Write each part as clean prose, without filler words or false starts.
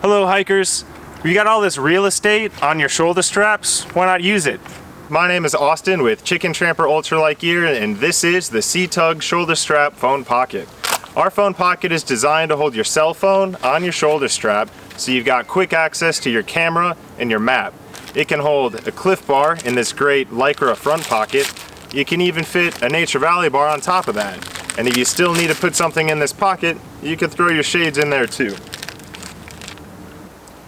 Hello hikers, you got all this real estate on your shoulder straps, why not use it? My name is Austin with Chicken Tramper Ultralight gear, and this is the CTUG shoulder strap phone pocket. Our phone pocket is designed to hold your cell phone on your shoulder strap so you've got quick access to your camera and your map. It can hold a Cliff Bar in this great Lycra front pocket. You can even fit a Nature Valley bar on top of that. And if you still need to put something in this pocket, you can throw your shades in there too.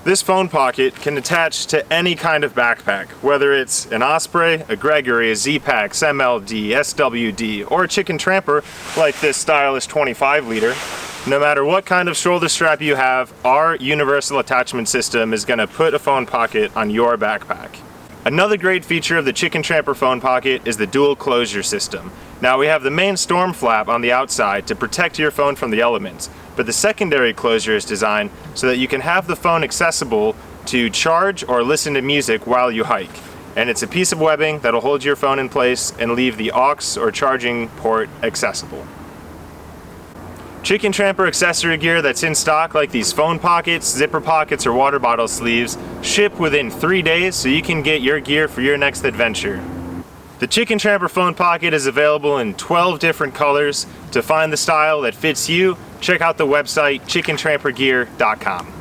This phone pocket can attach to any kind of backpack, whether it's an Osprey, a Gregory, a Xpac, MLD, SWD, or a Chicken Tramper like this stylish 25 liter. No matter what kind of shoulder strap you have, our universal attachment system is going to put a phone pocket on your backpack. Another great feature of the Chicken Tramper phone pocket is the dual closure system. Now we have the main storm flap on the outside to protect your phone from the elements, but the secondary closure is designed so that you can have the phone accessible to charge or listen to music while you hike. And it's a piece of webbing that'll hold your phone in place and leave the aux or charging port accessible. Chicken Tramper accessory gear that's in stock, like these phone pockets, zipper pockets, or water bottle sleeves, ship within 3 days so you can get your gear for your next adventure. The Chicken Tramper phone pocket is available in 12 different colors. To find the style that fits you, check out the website chickentrampergear.com.